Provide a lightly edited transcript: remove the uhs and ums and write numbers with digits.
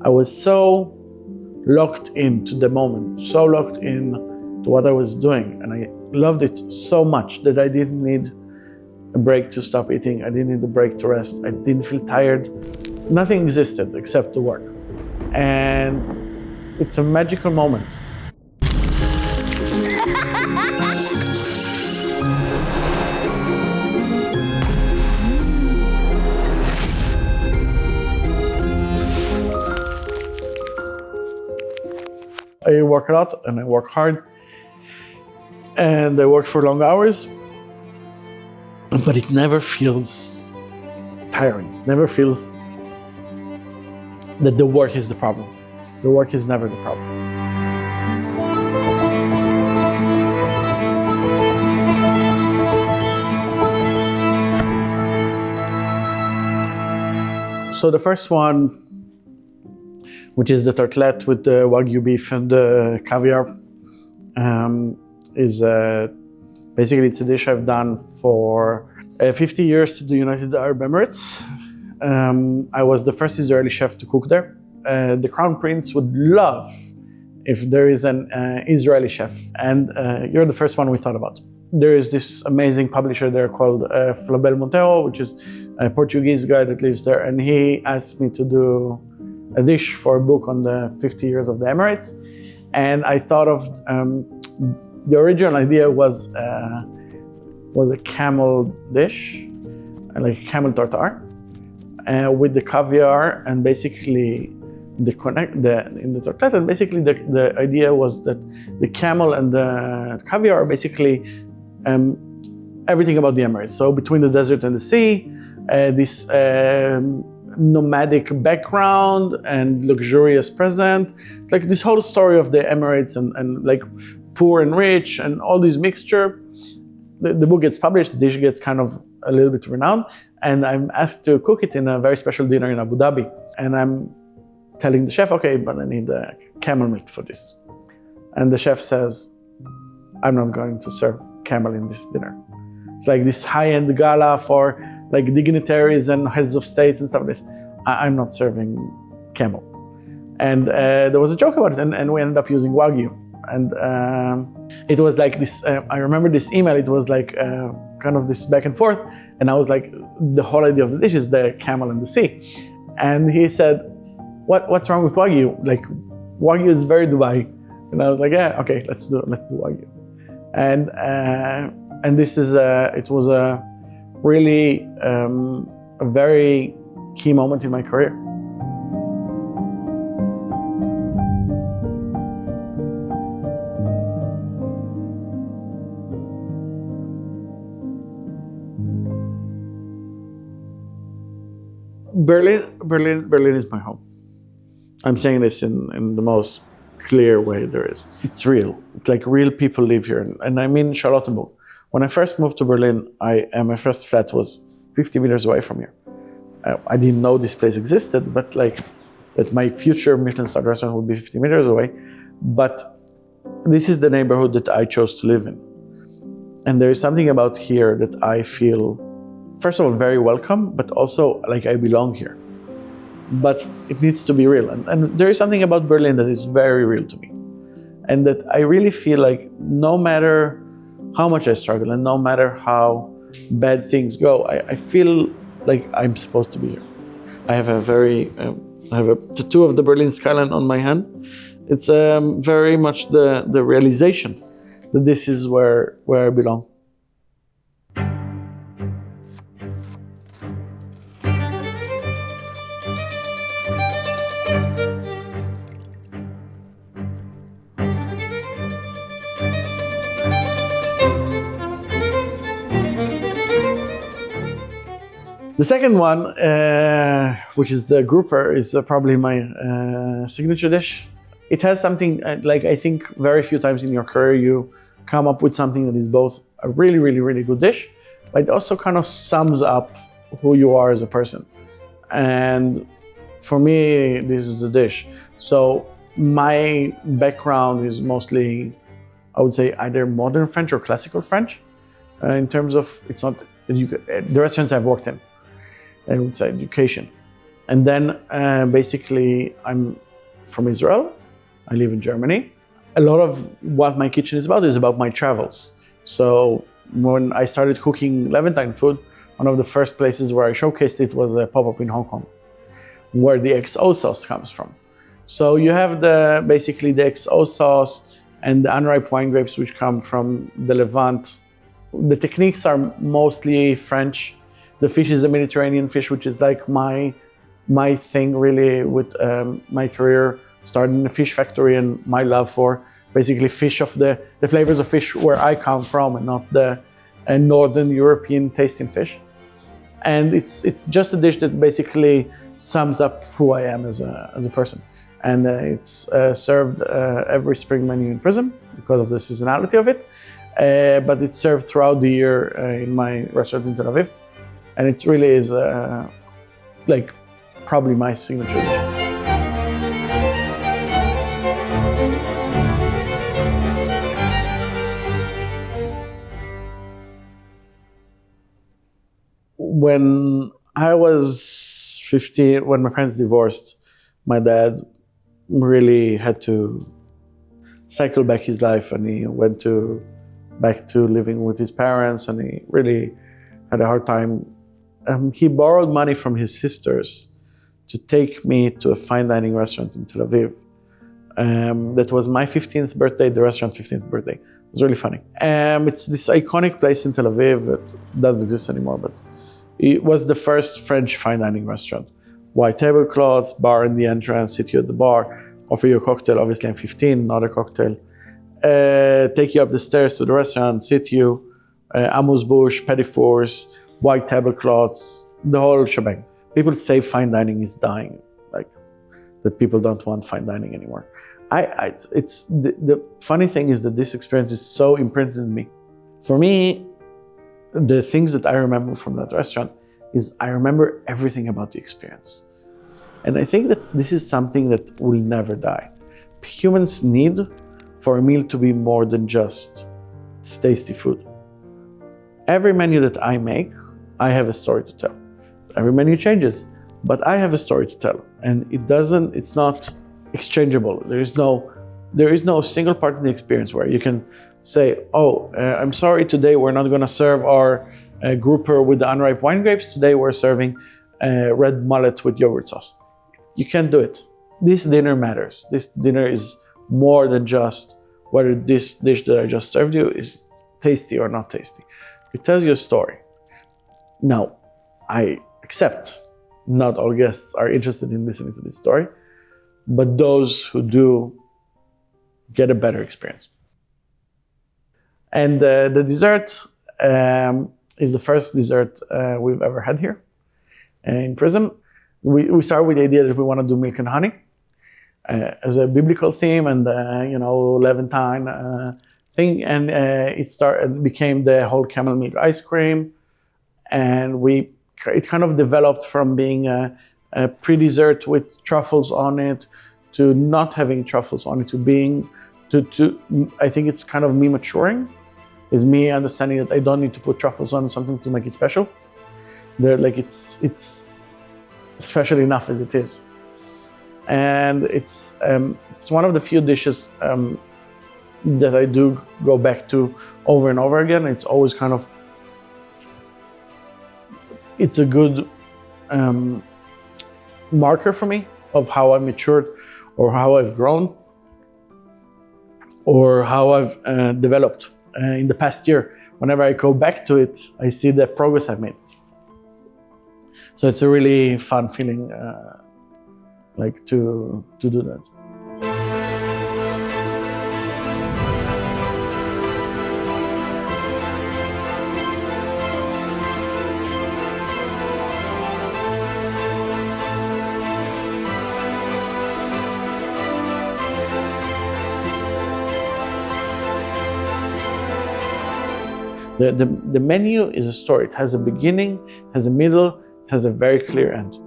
I was so locked into the moment, so locked in to what I was doing, and I loved it so much that I didn't need a break to stop eating. I didn't need a break to rest. I didn't feel tired. Nothing existed except the work. And it's a magical moment. I work a lot and I work hard and I work for long hours, but it never feels tiring. Never feels that the work is the problem. The work is never the problem. So the first one, which is the tartlette with the Wagyu beef and the Kaviar, is basically it's a dish I've done for 50 years to the United Arab Emirates. I was the first Israeli chef to cook there. The Crown Prince would love if there is an Israeli chef, and you're the first one we thought about. There is this amazing publisher there called Flabel Montero, which is a Portuguese guy that lives there, and he asked me to do a dish for a book on the 50 years of the Emirates. And I thought of, the original idea was a camel dish, like a camel tartare, with the caviar and basically in the tartlette. And basically the idea was that the camel and the caviar are basically everything about the Emirates. So between the desert and the sea, this nomadic background and luxurious present, like this whole story of the Emirates and like poor and rich and all this mixture. The book gets published, the dish gets kind of a little bit renowned, and I'm asked to cook it in a very special dinner in Abu Dhabi. And I'm telling the chef, okay, but I need camel meat for this. And the chef says, I'm not going to serve camel in this dinner. It's like this high-end gala for like dignitaries and heads of state and stuff like this. I'm not serving camel. And there was a joke about it, and we ended up using Wagyu. And it was like this, I remember this email, it was like kind of this back and forth. And I was like, the whole idea of the dish is the camel and the sea. And he said, what's wrong with Wagyu? Like, Wagyu is very Dubai. And I was like, yeah, okay, let's do Wagyu. And this is, it was a really a very key moment in my career. Berlin is my home. I'm saying this in the most clear way there is. It's real. It's like real people live here. And I mean Charlottenburg. When I first moved to Berlin, my first flat was 50 meters away from here. I didn't know this place existed, but like that my future Michelin-Star restaurant would be 50 meters away. But this is the neighborhood that I chose to live in. And there is something about here that I feel, first of all, very welcome, but also like I belong here. But it needs to be real. And there is something about Berlin that is very real to me. And that I really feel like no matter how much I struggle and no matter how bad things go, I feel like I'm supposed to be here. I have a tattoo of the Berlin skyline on my hand. It's very much the realization that this is where I belong. The second one, which is the grouper, is probably my signature dish. It has something like I think very few times in your career you come up with something that is both a really, really, really good dish, but it also kind of sums up who you are as a person. And for me, this is the dish. So my background is mostly, I would say, either modern French or classical French. In terms of, it's not the restaurants I've worked in. I would say education. And then basically I'm from Israel. I live in Germany. A lot of what my kitchen is about my travels. So when I started cooking Levantine food, one of the first places where I showcased it was a pop-up in Hong Kong, where the XO sauce comes from. So you have basically the XO sauce and the unripe wine grapes, which come from the Levant. The techniques are mostly French. The fish is a Mediterranean fish, which is like my thing really with my career, starting in a fish factory and my love for basically fish of the flavors of fish where I come from and not the Northern European tasting fish. And it's just a dish that basically sums up who I am as a person. And it's served every spring menu in Prism because of the seasonality of it. But it's served throughout the year in my restaurant in Tel Aviv. And it really is like probably my signature dish. When I was 15, when my parents divorced, my dad really had to cycle back his life, and he went back to living with his parents, and he really had a hard time. He borrowed money from his sisters to take me to a fine dining restaurant in Tel Aviv. That was my 15th birthday, the restaurant's 15th birthday. It was really funny. It's this iconic place in Tel Aviv that doesn't exist anymore, but it was the first French fine dining restaurant. White tablecloths, bar in the entrance, sit you at the bar, offer you a cocktail. Obviously I'm 15, not a cocktail. Take you up the stairs to the restaurant, sit you, amuse-bouche, petit fours, white tablecloths, the whole shebang. People say fine dining is dying, like that people don't want fine dining anymore. It's the funny thing is that this experience is so imprinted in me. For me, the things that I remember from that restaurant is I remember everything about the experience. And I think that this is something that will never die. Humans need for a meal to be more than just tasty food. Every menu that I make, I have a story to tell. Every menu changes, but I have a story to tell. And it's not exchangeable. There is no single part in the experience where you can say, I'm sorry, today we're not gonna serve our grouper with the unripe wine grapes. Today we're serving red mullet with yogurt sauce. You can't do it. This dinner matters. This dinner is more than just whether this dish that I just served you is tasty or not tasty. It tells you a story. Now, I accept not all guests are interested in listening to this story, but those who do get a better experience. And the dessert is the first dessert we've ever had here in Prism. We started with the idea that we want to do milk and honey as a biblical theme and Levantine thing, and it became the whole camel milk ice cream, and it kind of developed from being a pre-dessert with truffles on it to not having truffles on it to being I think it's kind of me maturing. Is me understanding that I don't need to put truffles on something to make it special. It's special enough as it is. And it's one of the few dishes that I do go back to over and over again. It's always kind of, it's a good marker for me of how I matured or how I've grown or how I've developed in the past year. Whenever I go back to it, I see the progress I've made. So it's a really fun feeling to do that. The menu is a story. It has a beginning, has a middle, it has a very clear end.